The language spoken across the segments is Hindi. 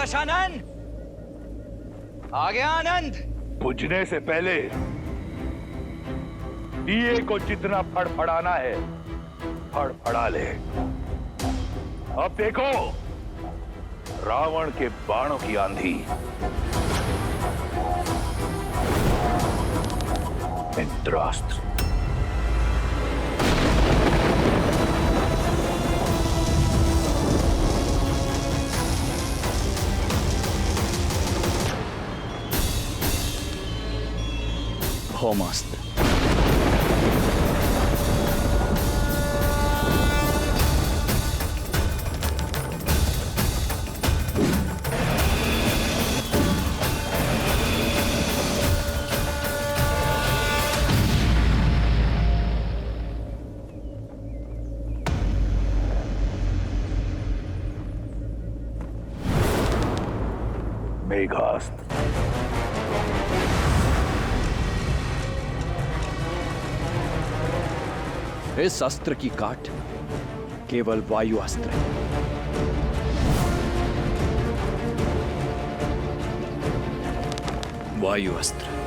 दशानन, आ गया आनंद। बुझने से पहले दिए को जितना फड़फड़ाना है फड़फड़ा ले। अब देखो रावण के बाणों की आंधी। इंद्रास्त्र। भौमास्त्र। मेघास्त्र। इस अस्त्र की काट केवल वायु अस्त्र है। वायु अस्त्र।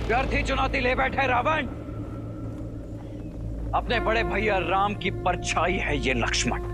व्यर्थी चुनौती ले बैठे रावण। अपने बड़े भैया राम की परछाई है ये लक्ष्मण।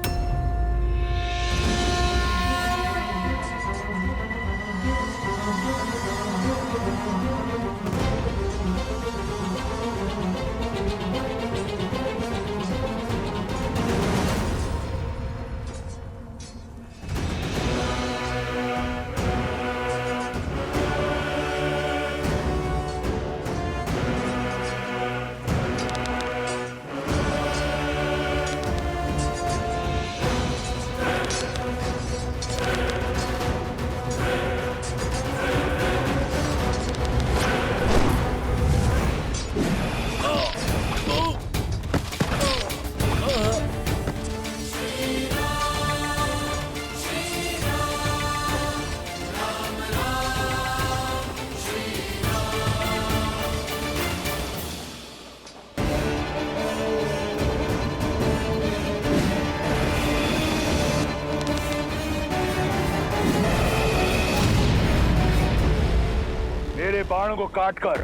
मेरे बाणों को काटकर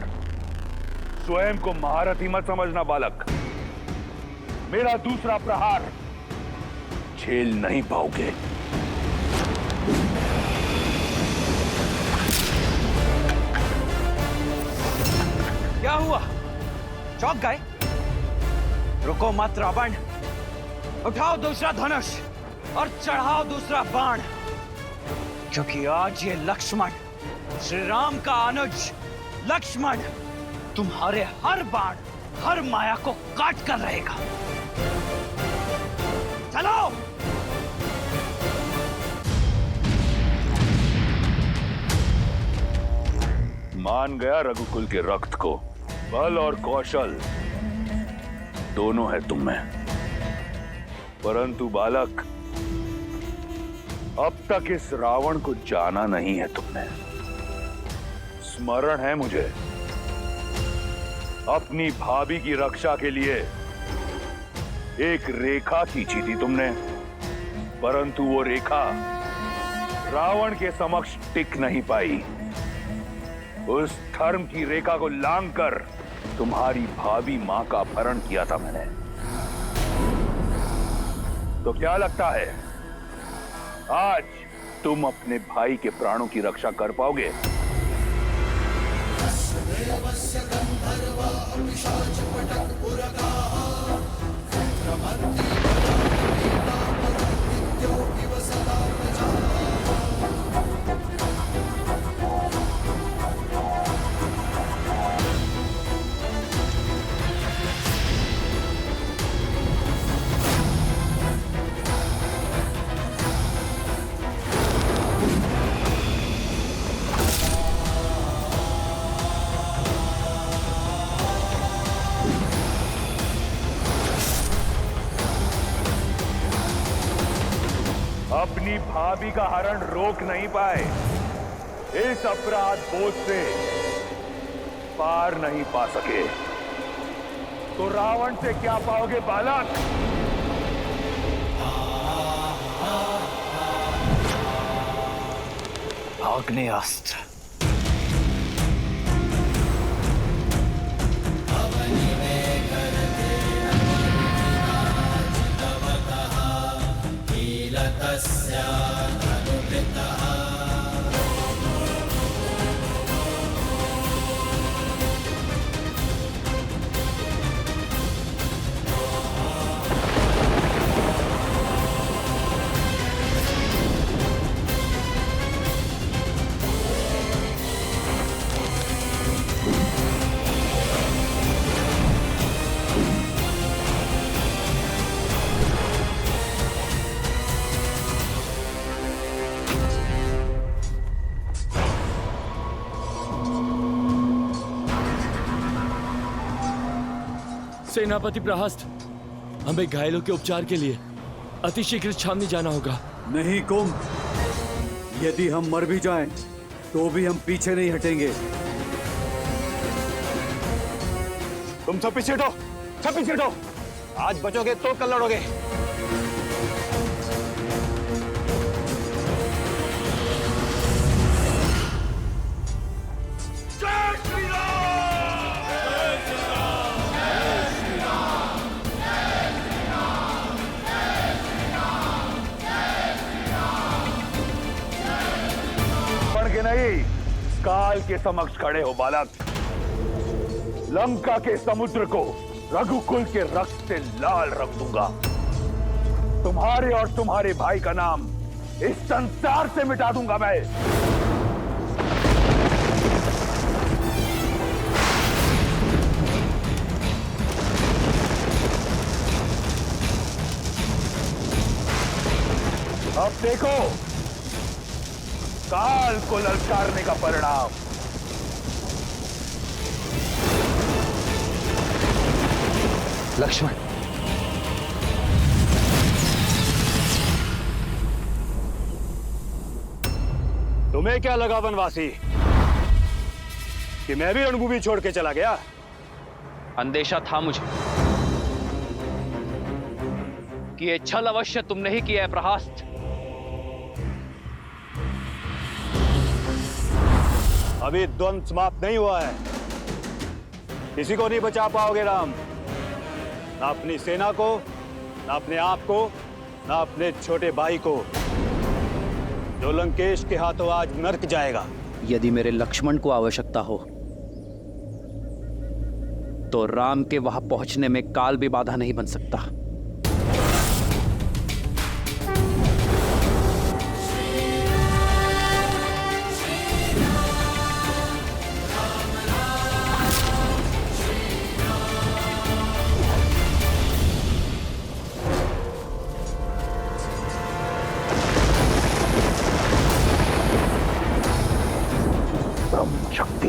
स्वयं को महारथी मत समझना बालक। मेरा दूसरा प्रहार झेल नहीं पाओगे। क्या हुआ? चौंक गए? रुको मत रावण। उठाओ दूसरा धनुष और चढ़ाओ दूसरा बाण, क्योंकि आज ये लक्ष्मण, श्री राम का अनुज लक्ष्मण, तुम्हारे हर बाण, हर माया को काट कर रहेगा। चलो। मान गया रघुकुल के रक्त को। बल और कौशल दोनों है तुम में, परंतु बालक अब तक इस रावण को जाना नहीं है तुमने। स्मरण है मुझे, अपनी भाभी की रक्षा के लिए एक रेखा खींची थी तुमने, परंतु वो रेखा रावण के समक्ष टिक नहीं पाई। उस धर्म की रेखा को लांघकर तुम्हारी भाभी मां का अपहरण किया था मैंने। तो क्या लगता है आज तुम अपने भाई के प्राणों की रक्षा कर पाओगे? भाभी का हरण रोक नहीं पाए, इस अपराध बोझ से पार नहीं पा सके, तो रावण से क्या पाओगे बालक? आग्नेयास्त्र। सेनापति प्रहस्त, हमें घायलों के उपचार के लिए अतिशीघ्र छावनी जाना होगा। नहीं कुंभ, यदि हम मर भी जाएं, तो भी हम पीछे नहीं हटेंगे। तुम सब पीछे हटो, सब पीछे हटो। आज बचोगे तो कल लड़ोगे। के नहीं, काल के समक्ष खड़े हो बालक। लंका के समुद्र को रघुकुल के रक्त से लाल रख दूंगा। तुम्हारे और तुम्हारे भाई का नाम इस संसार से मिटा दूंगा मैं। अब देखो काल को ललकारने का परिणाम। लक्ष्मण, तुम्हें क्या लगा वनवासी कि मैं भी रणभूमि छोड़ के चला गया? अंदेशा था मुझे कि ये छल अवश्य तुमने ही किया है प्रहस्त। अभी द्वंद्व समाप्त नहीं हुआ है। किसी को नहीं बचा पाओगे राम, ना अपनी सेना को, ना अपने आप को, ना अपने छोटे भाई को, जो लंकेश के हाथों आज नर्क जाएगा। यदि मेरे लक्ष्मण को आवश्यकता हो तो राम के वहां पहुंचने में काल भी बाधा नहीं बन सकता। शक्ति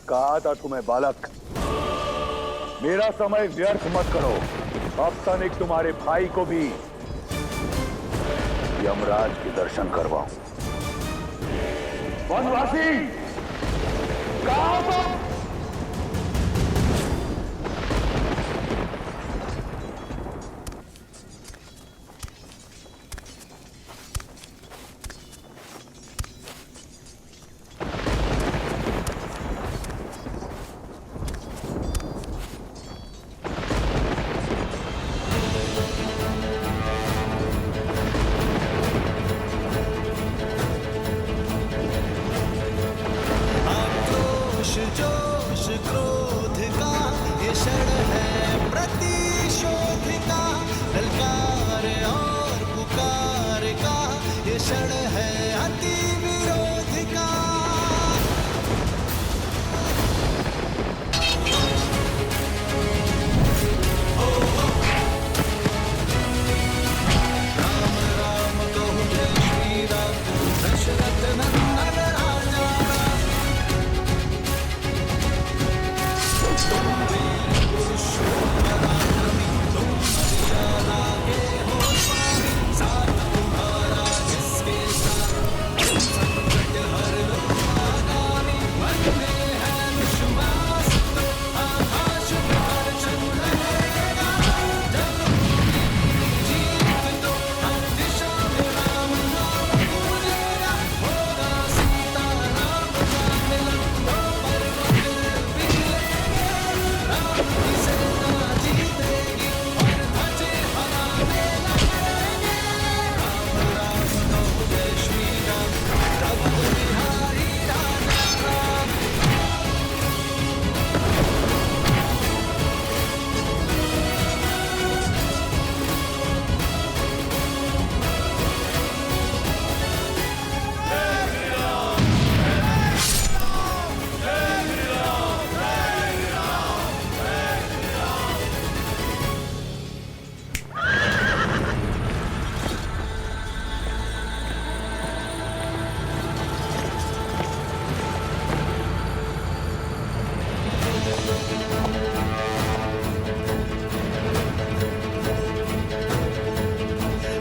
कहा था तुम्हें बालक, मेरा समय व्यर्थ मत करो। अब तनिक तुम्हारे भाई को भी यमराज के दर्शन करवाऊं। वनवासी कहां हो तुम? जो क्षण है अति विरोध का। राम राम कहु जय श्री राम, दशरथ नंदन राजा। तुम वीर पुरुष पराक्रमी, तुम मर्यादा के हो स्वामी, साथ तुम्हारा जिसके साथ संकट हर लो आगामी। मन में है विश्वास तो आकाश में हर क्षण रहेगा। जब जीत तो हर दिशा में राम नाम गूंजेगा। होगा सीता राम का मिलन, दो पर्वत भी लेंगे। राम की सेना जीतेगी और ध्वजें फहराने लगेंगे। राम राम कहु जय श्री राम, तब बिहारी राजा राम।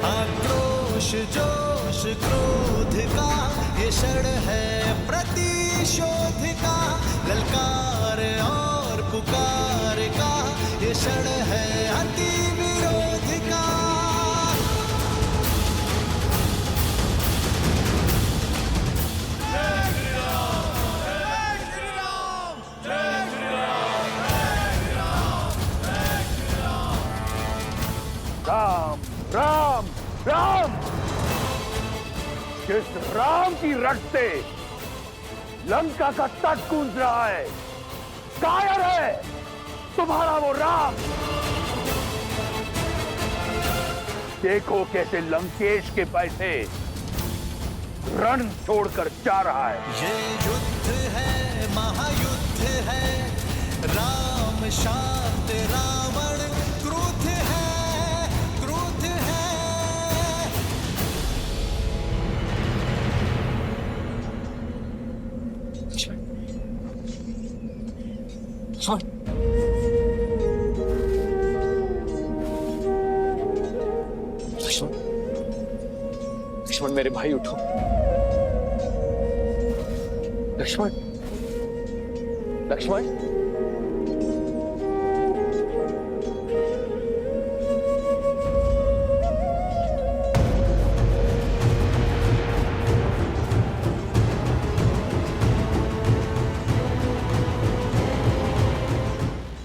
आक्रोश जोश क्रोध का ये क्षण है प्रतिशोध का। ललकार और पुकार का ये क्षण है अति विरोध का। राम राम राम, जिस राम की रट से लंका का तट गूंज रहा है, कायर है तुम्हारा वो राम। देखो कैसे लंकेश के पैसे रण छोड़कर जा रहा है। ये युद्ध है महायुद्ध है, राम शांत रावण क्रुद्ध है, क्रुद्ध है। लक्ष्मण मेरे भाई उठो। लक्ष्मण, लक्ष्मण।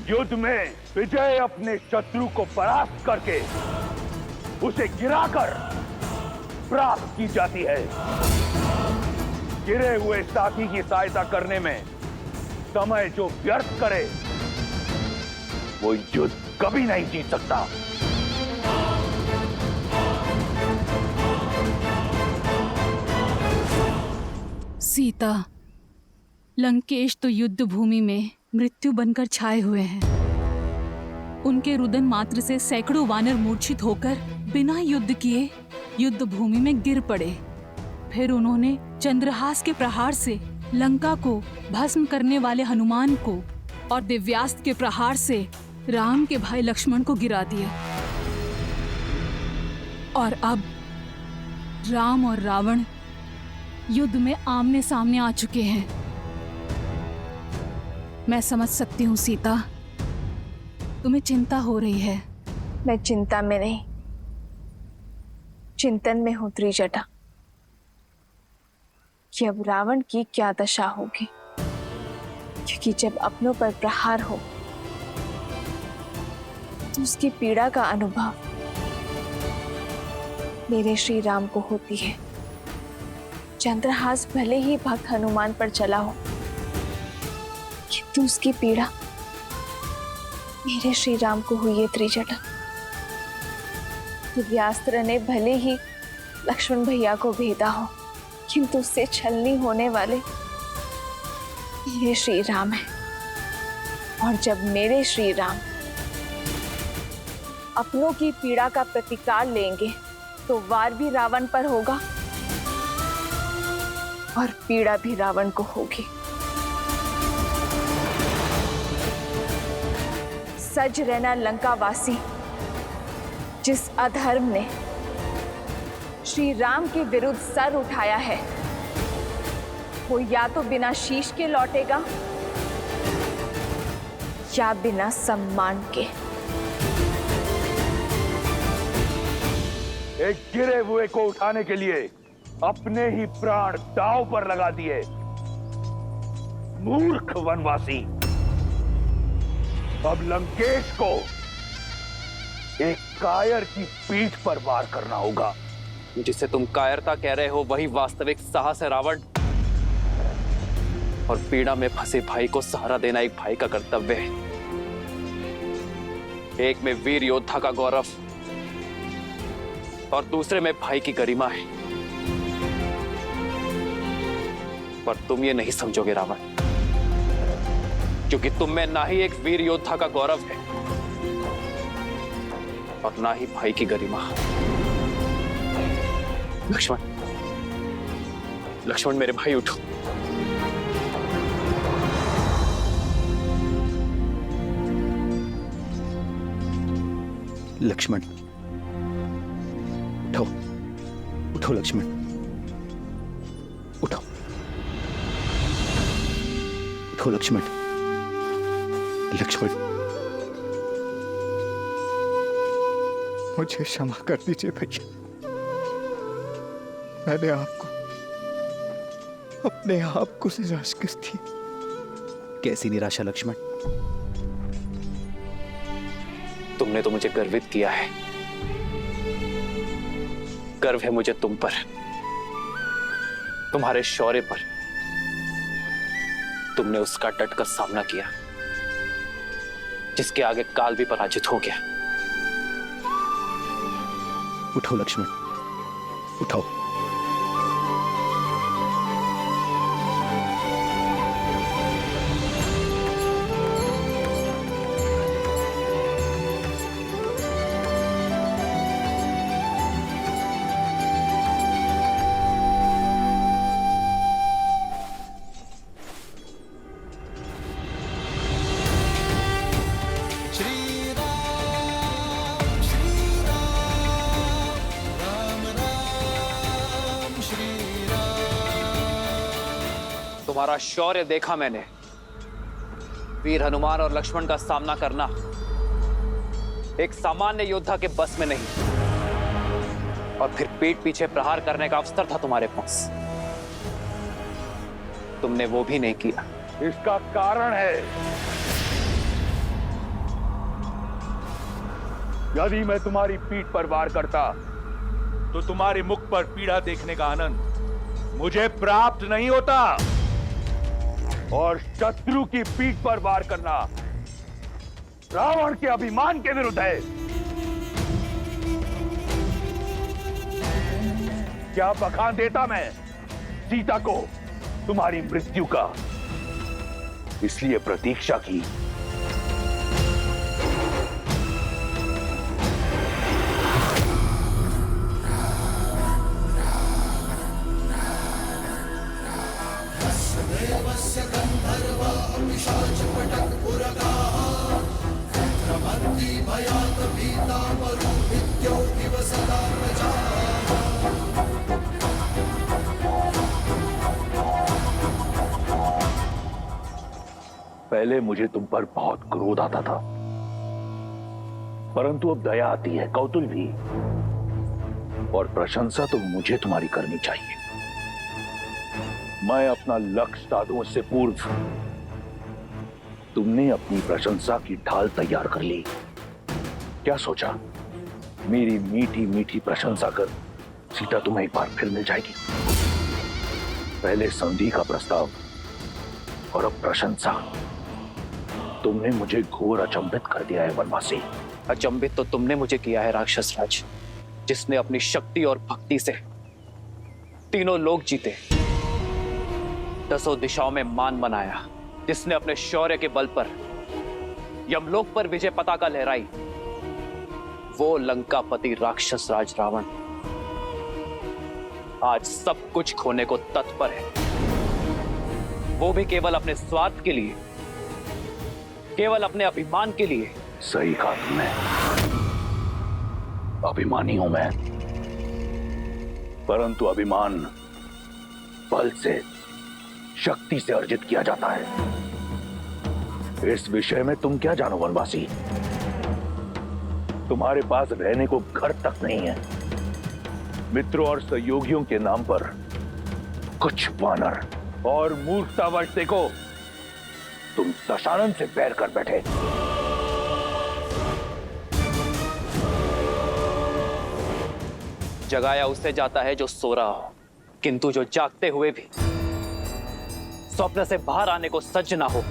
युद्ध में विजय अपने शत्रु को परास्त करके उसे गिराकर प्राप्त की जाती है। गिरे हुए साथी की सहायता करने में समय जो व्यर्थ करे वो युद्ध कभी नहीं जीत सकता। सीता, लंकेश तो युद्ध भूमि में मृत्यु बनकर छाए हुए हैं। उनके रुदन मात्र से सैकड़ों वानर मूर्छित होकर बिना युद्ध किए युद्ध भूमि में गिर पड़े। फिर उन्होंने चंद्रहास के प्रहार से लंका को भस्म करने वाले हनुमान को और दिव्यास्त्र के प्रहार से राम के भाई लक्ष्मण को गिरा दिया। और अब राम और रावण युद्ध में आमने सामने आ चुके हैं। मैं समझ सकती हूँ सीता, तुम्हें चिंता हो रही है। मैं चिंता में नहीं, चिंतन में हूं त्रिजटा कि अब रावण की क्या दशा होगी। क्योंकि जब अपनों पर प्रहार हो तो उसकी पीड़ा का अनुभव मेरे श्री राम को होती है। चंद्रहास भले ही भक्त हनुमान पर चला हो, किंतु उसकी पीड़ा मेरे श्री राम को हुई है त्रिजटा। दिव्यास्त्र ने भले ही लक्ष्मण भैया को भेदा हो, किंतु उससे छलनी होने वाले ये श्री राम है। और जब मेरे श्री राम अपनों की पीड़ा का प्रतिकार लेंगे तो वार भी रावण पर होगा और पीड़ा भी रावण को होगी। सज रहना लंकावासी, जिस अधर्म ने श्री राम के विरुद्ध सर उठाया है, वो या तो बिना शीश के लौटेगा या बिना सम्मान के। एक गिरे हुए को उठाने के लिए अपने ही प्राण दांव पर लगा दिए। मूर्ख वनवासी, अब लंकेश को एक कायर की पीठ पर वार करना होगा। जिसे तुम कायरता कह रहे हो वही वास्तविक साहस है रावण। और पीड़ा में फंसे भाई को सहारा देना एक भाई का कर्तव्य है। एक में वीर योद्धा का गौरव और दूसरे में भाई की गरिमा है। पर तुम ये नहीं समझोगे रावण, क्योंकि तुम में ना ही एक वीर योद्धा का गौरव है और ना ही भाई की गरिमा। लक्ष्मण, लक्ष्मण मेरे भाई उठो। लक्ष्मण उठो, उठो लक्ष्मण, उठो, उठो लक्ष्मण, लक्ष्मण मुझे क्षमा कर दीजिए भैया। मैंने आपको अपने आप को निराश कर दी। कैसी निराशा लक्ष्मण? तुमने तो मुझे गर्वित किया है। गर्व है मुझे तुम पर, तुम्हारे शौर्य पर। तुमने उसका डटकर सामना किया जिसके आगे काल भी पराजित हो गया। उठो लक्ष्मण, उठो। तुम्हारा शौर्य देखा मैंने। वीर हनुमान और लक्ष्मण का सामना करना एक सामान्य योद्धा के बस में नहीं। और फिर पीठ पीछे प्रहार करने का अवसर था तुम्हारे पास, तुमने वो भी नहीं किया। इसका कारण है, यदि मैं तुम्हारी पीठ पर वार करता तो तुम्हारे मुख पर पीड़ा देखने का आनंद मुझे प्राप्त नहीं होता। और शत्रु की पीठ पर वार करना रावण के अभिमान के विरुद्ध है। क्या बखान देता मैं सीता को तुम्हारी मृत्यु का, इसलिए प्रतीक्षा की। पहले मुझे तुम पर बहुत क्रोध आता था, परंतु अब दया आती है, कौतूहल भी। और प्रशंसा तो मुझे तुम्हारी करनी चाहिए। मैं अपना लक्ष्य साधूं से पूर्व तुमने अपनी प्रशंसा की ढाल तैयार कर ली। क्या सोचा, मेरी मीठी मीठी प्रशंसा कर सीता तुम्हें एक बार फिर मिल जाएगी? पहले संधि का प्रस्ताव और अब प्रशंसा। तुमने मुझे घोर अचंभित कर दिया है वनवासी। अचंभित तो तुमने मुझे किया है राक्षस राज, जिसने अपनी शक्ति और भक्ति से तीनों लोग जीते, 10 दिशाओं में मान बनाया, जिसने अपने शौर्य के बल पर यमलोक पर विजय पताका लहराई, वो लंकापति राक्षस राज रावण आज सब कुछ खोने को तत्पर है। वो भी केवल अपने स्वार्थ के लिए, केवल अपने अभिमान के लिए। सही कहा तुमने। अभिमानी हूं मैं, परंतु अभिमान बल से, शक्ति से अर्जित किया जाता है। इस विषय में तुम क्या जानो वनवासी? तुम्हारे पास रहने को घर तक नहीं है। मित्रों और सहयोगियों के नाम पर कुछ वानर और मूर्खतावश देखो, तुम दशानन से बैर कर बैठे। जगाया उससे जाता है जो सो रहा हो, किंतु जो जागते हुए भी स्वप्न से बाहर आने को सज्ज ना हो,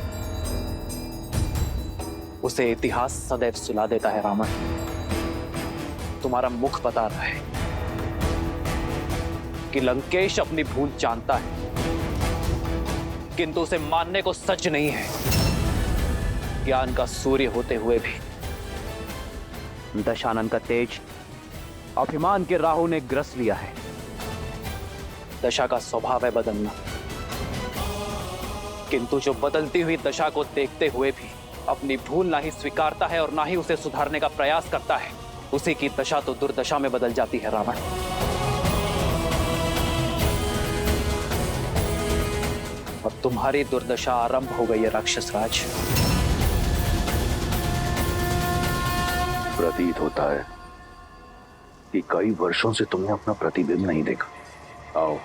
उसे इतिहास सदैव सुला देता है। रावण, तुम्हारा मुख बता रहा है कि लंकेश अपनी भूल जानता है, किंतु उसे मानने को सज्ज नहीं है। ज्ञान का सूर्य होते हुए भी दशानन का तेज अभिमान के राहु ने ग्रस लिया है। दशा का स्वभाव है बदलना, किंतु जो बदलती हुई दशा को देखते हुए भी अपनी भूल ना ही स्वीकारता है और ना ही उसे सुधारने का प्रयास करता है, उसी की दशा तो दुर्दशा में बदल जाती है। रावण, अब तुम्हारी दुर्दशा आरंभ हो गई है राक्षस राज। प्रतीत होता है कि कई वर्षों से तुमने अपना प्रतिबिंब नहीं देखा। आओ,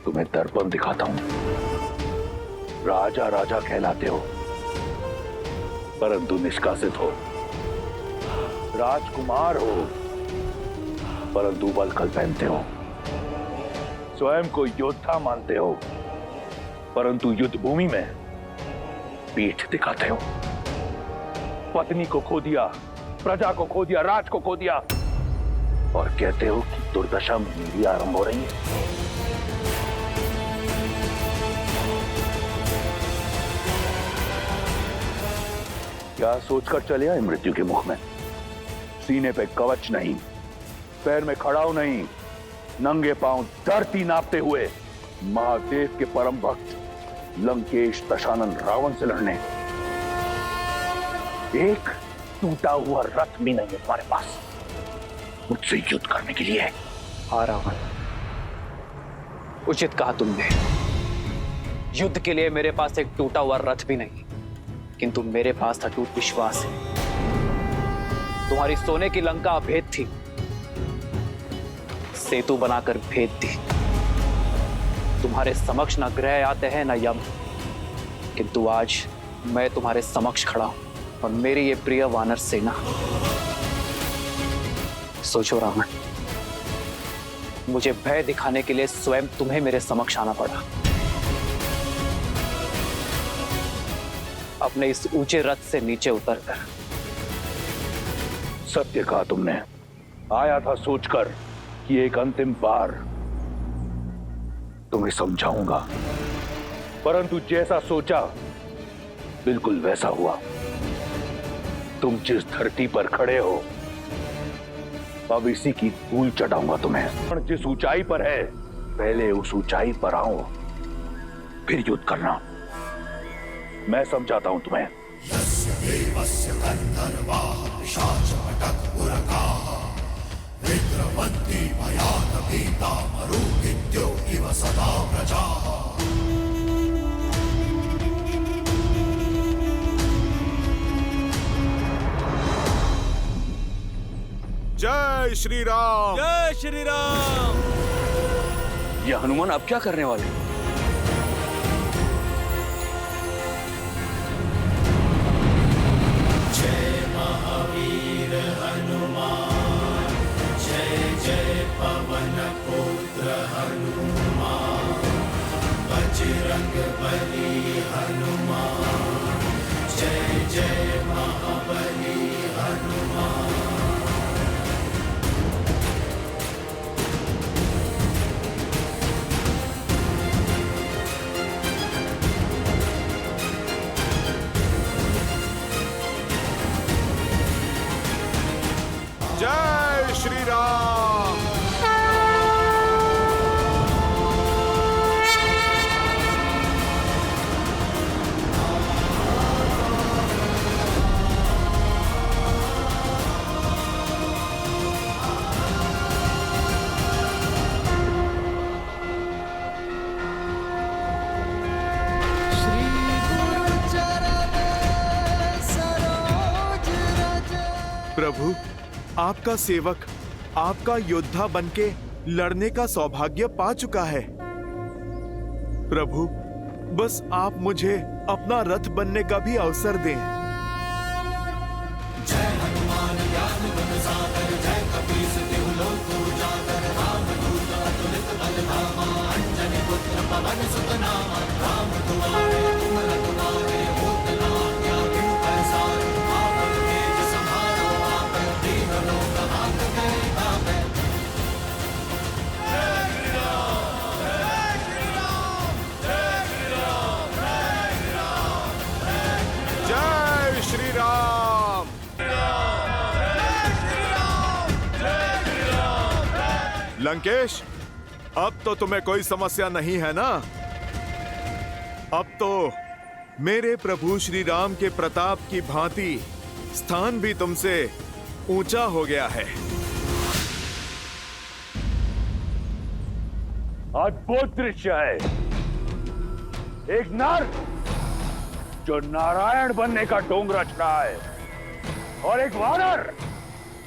तुम्हें दर्पण दिखाता हूं। राजा राजा कहलाते हो, परंतु निष्कासित हो। राजकुमार हो, परंतु वल्कल पहनते हो। स्वयं को योद्धा मानते हो, परंतु युद्ध भूमि में पीठ दिखाते हो। पत्नी को खो दिया, प्रजा को खो दिया, राज को खो दिया, और कहते हो कि दुर्दशा मेरी आरंभ हो रही है। क्या सोचकर चले आए मृत्यु के मुख में? सीने पे कवच नहीं, पैर में खड़ाऊ नहीं, नंगे पांव धरती नापते हुए महादेव के परम भक्त लंकेश दशानन रावण से लड़ने। एक टूटा हुआ रथ भी नहीं है तुम्हारे पास मुझसे युद्ध करने के लिए। हाँ रावण, उचित कहा तुमने। युद्ध के लिए मेरे पास एक टूटा हुआ रथ भी नहीं, किंतु मेरे पास अटूट विश्वास है। तुम्हारी सोने की लंका अभेद थी, सेतु बनाकर भेद दी। तुम्हारे समक्ष न ग्रह आते हैं न यम, किंतु आज मैं तुम्हारे समक्ष खड़ा हूं और मेरी ये प्रिय वानर सेना। सोचो रावण, मुझे भय दिखाने के लिए स्वयं तुम्हें मेरे समक्ष आना पड़ा। अपने इस ऊंचे रथ से नीचे उतरकर। सत्य कहा तुमने। आया था सोचकर कि एक अंतिम बार तुम्हें समझाऊंगा, परंतु जैसा सोचा बिल्कुल वैसा हुआ। तुम जिस धरती पर खड़े हो, अब इसी की धूल चटाऊंगा तुम्हें। जिस ऊंचाई पर है, पहले उस ऊंचाई पर आओ, फिर युद्ध करना। मैं समझाता हूं तुम्हें। जय श्री राम। जय श्री राम। ये हनुमान अब क्या करने वाले? जय महावीर हनुमान, जय जय पवन पुत्र हनुमान, बजरंग बली हनुमान, जय जय महाबली हनुमान। आपका सेवक आपका योद्धा बनके लड़ने का सौभाग्य पा चुका है। प्रभु, बस आप मुझे अपना रथ बनने का भी अवसर दें। जय हनुमान ज्ञान गुण सागर, जय कपीस तिहु लोक उजागर, रामदूत अतुलित बल धामा, अंजनी पुत्र पवन सुत नामा, राम दुआरे तुम रखवारे, होत न आज्ञा बिनु पैसारे, आपन तेज समारो आपै, दीन लोक हाथ में आवे। जय श्री राम। लंकेश, अब तो तुम्हें कोई समस्या नहीं है ना? अब तो मेरे प्रभु श्री राम के प्रताप की भांति स्थान भी तुमसे ऊंचा हो गया है। अद्भुत दृश्य है। एक नर जो नारायण बनने का डोंगरा चढ़ा है, और एक वानर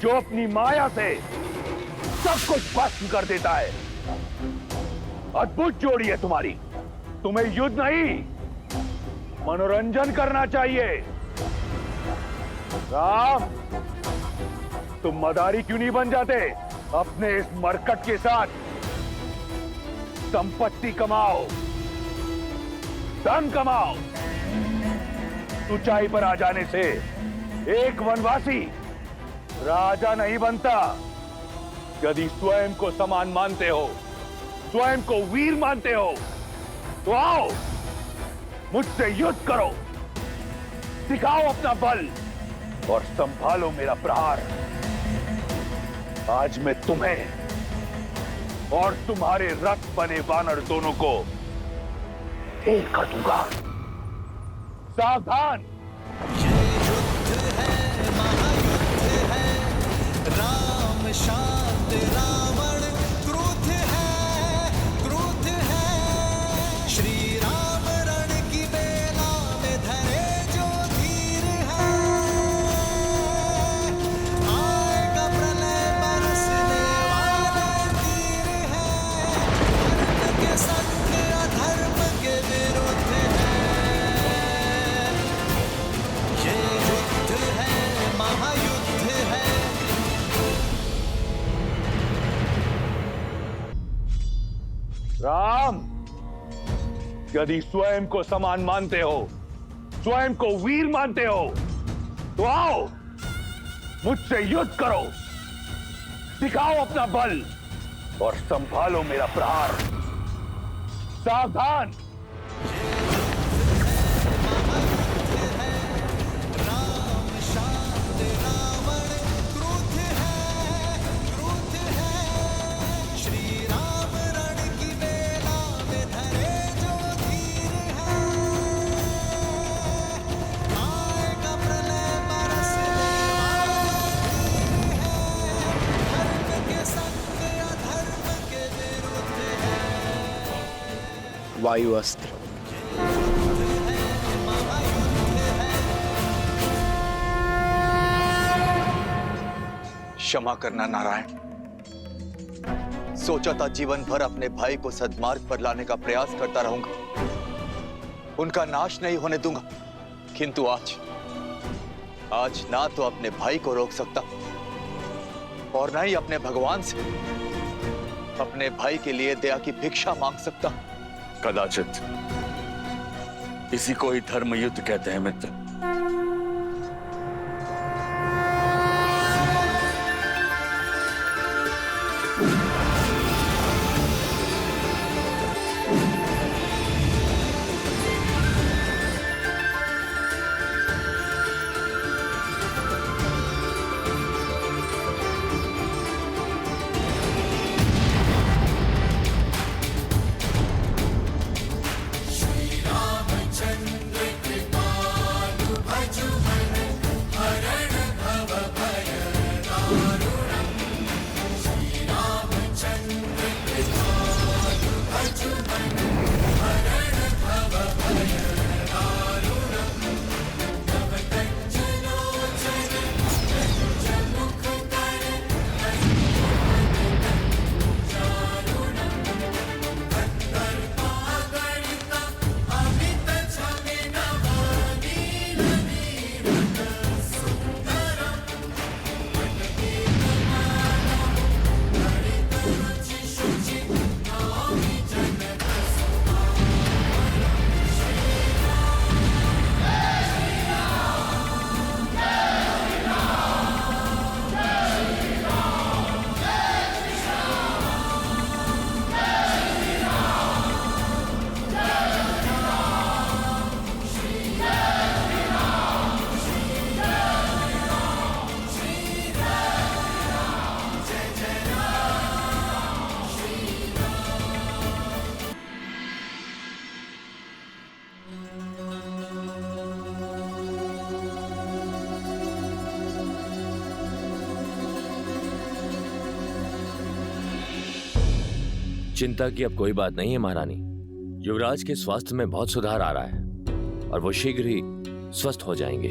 जो अपनी माया से सब कुछ भस्म कर देता है। अद्भुत जोड़ी है तुम्हारी। तुम्हें युद्ध नहीं, मनोरंजन करना चाहिए। राम, तुम मदारी क्यों नहीं बन जाते? अपने इस मरकट के साथ संपत्ति कमाओ, धन कमाओ। ऊंचाई पर आ जाने से एक वनवासी राजा नहीं बनता। यदि स्वयं को समान मानते हो, स्वयं को वीर मानते हो, तो आओ मुझसे युद्ध करो, दिखाओ अपना बल और संभालो मेरा प्रहार। आज मैं तुम्हें और तुम्हारे रथ बने वानर दोनों को ढेर कर दूंगा। सावधान। ये युद्ध है, महायुद्ध है, राम शांत रावण क्रुद्ध है, क्रुद्ध है। श्री राम रण की बेला में धरे जो धीर है, आएगा प्रलय बरसने वाले तीर है, धर्म के संग अधर्म के विरुद्ध है। ये युद्ध है, महायुद्ध है। राम, यदि स्वयं को समान मानते हो, स्वयं को वीर मानते हो, तो आओ मुझसे युद्ध करो, दिखाओ अपना बल और संभालो मेरा प्रहार। सावधान। राम शांत रावण क्रुद्ध है, क्रुद्ध है। श्री राम रण की बेला में धरे जो धीर है, आएगा प्रलय बरसने वाले तीर है, धर्म के संग अधर्म के विरुद्ध है। वायु अस्त्र। क्षमा करना नारायण। सोचा था जीवन भर अपने भाई को सद्मार्ग पर लाने का प्रयास करता रहूंगा, उनका नाश नहीं होने दूंगा, किंतु आज ना तो अपने भाई को रोक सकता और ना ही अपने भगवान से अपने भाई के लिए दया की भिक्षा मांग सकता। कदाचित इसी को ही धर्म युद्ध कहते हैं मित्र। श्री रामचंद्र कृपालु चिंता की अब कोई बात नहीं है महारानी। युवराज के स्वास्थ्य में बहुत सुधार आ रहा है और वो शीघ्र ही स्वस्थ हो जाएंगे।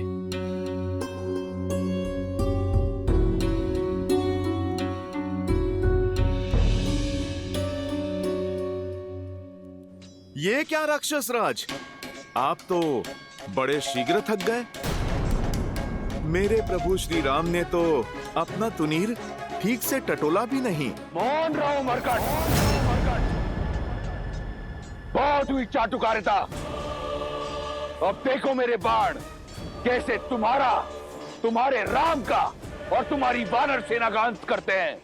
ये क्या राक्षस राज, आप तो बड़े शीघ्र थक गए। मेरे प्रभु श्री राम ने तो अपना तुनीर ठीक से टटोला भी नहीं। मौन रहो मरकट, बहुत हुई चाटुकारिता। अब देखो मेरे बाण कैसे तुम्हारा, तुम्हारे राम का और तुम्हारी वानर सेना का अंत करते हैं।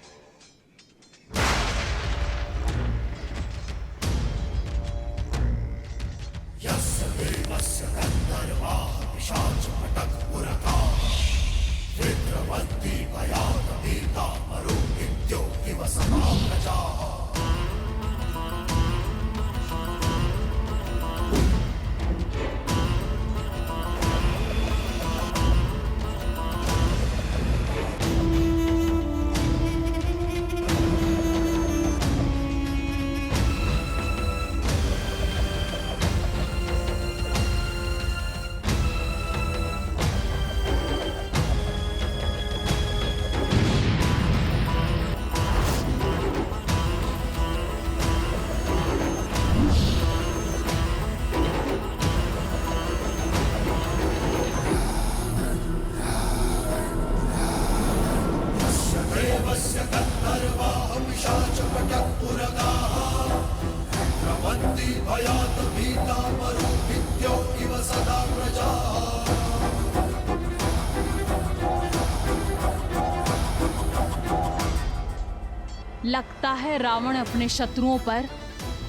लगता है रावण अपने शत्रुओं पर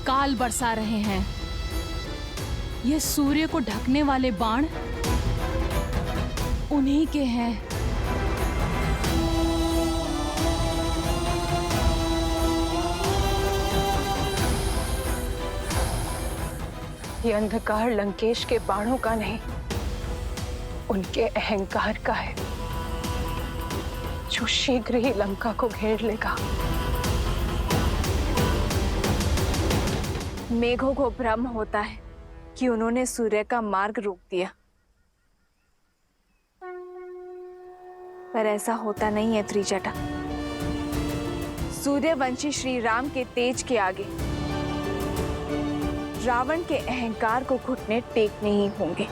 काल बरसा रहे हैं। ये सूर्य को ढकने वाले बाण उन्हीं के हैं। ये अंधकार लंकेश के बाणों का नहीं, उनके अहंकार का है, जो शीघ्र ही लंका को घेर लेगा। मेघों को भ्रम होता है कि उन्होंने सूर्य का मार्ग रोक दिया, पर ऐसा होता नहीं है त्रिजटा। सूर्यवंशी श्री राम के तेज के आगे रावण के अहंकार को घुटने टेकने ही होंगे।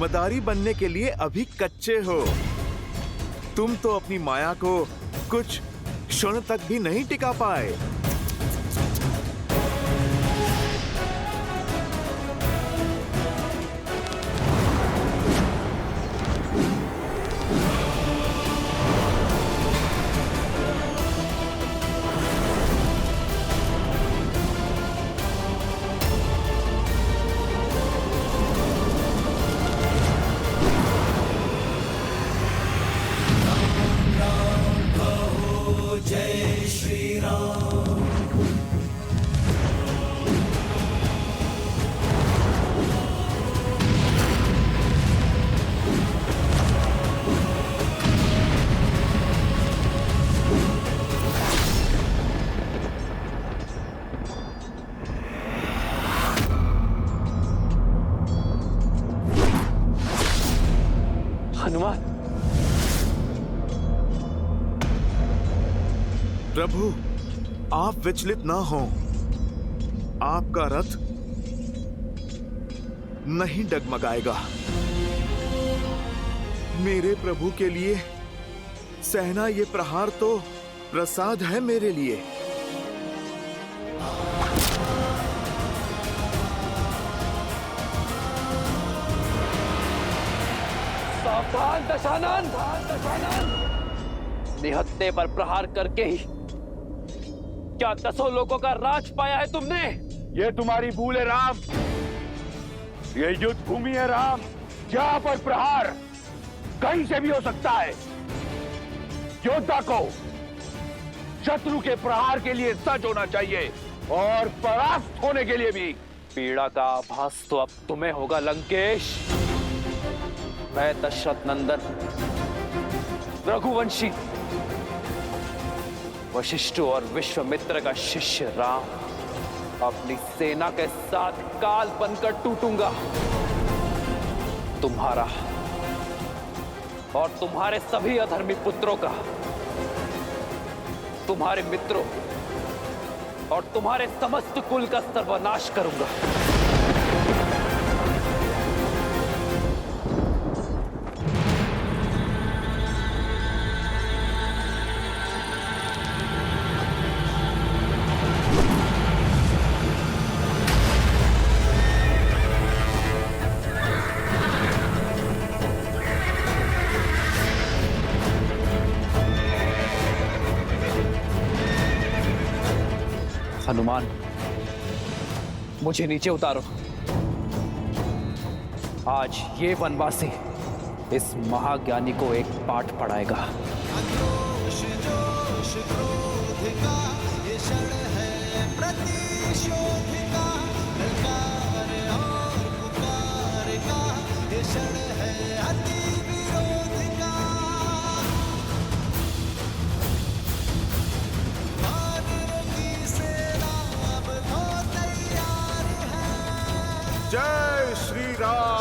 मदारी बनने के लिए अभी कच्चे हो। तुम तो अपनी माया को कुछ क्षण तक भी नहीं टिका पाए। हनुमान, प्रभु आप विचलित ना हो। आपका रथ नहीं डगमगाएगा। मेरे प्रभु के लिए सहना ये प्रहार तो प्रसाद है मेरे लिए। सावधान दशानन, निहत्ते पर प्रहार करके ही क्या 10 लोगों का राज पाया है तुमने? ये तुम्हारी भूल है राम। ये युद्ध भूमि है राम, यहाँ पर प्रहार कहीं से भी हो सकता है। योद्धा को शत्रु के प्रहार के लिए सज्ज होना चाहिए और परास्त होने के लिए भी। पीड़ा का आभास तो अब तुम्हें होगा लंकेश। मैं दशरथ नंदन रघुवंशी वशिष्ठ और विश्वामित्र का शिष्य राम अपनी सेना के साथ काल बनकर टूटूंगा। तुम्हारा और तुम्हारे सभी अधर्मी पुत्रों का, तुम्हारे मित्रों और तुम्हारे समस्त कुल का सर्वनाश करूंगा। हनुमान, मुझे नीचे उतारो। आज ये वनवासी इस महाज्ञानी को एक पाठ पढ़ाएगा। जोश जोश क्रोध का ये क्षण है प्रतिशोध का, ललकार और पुकार का ये क्षण है अति विरोध का। वानरों की सेना अब तो तैयार है। जय श्री राम।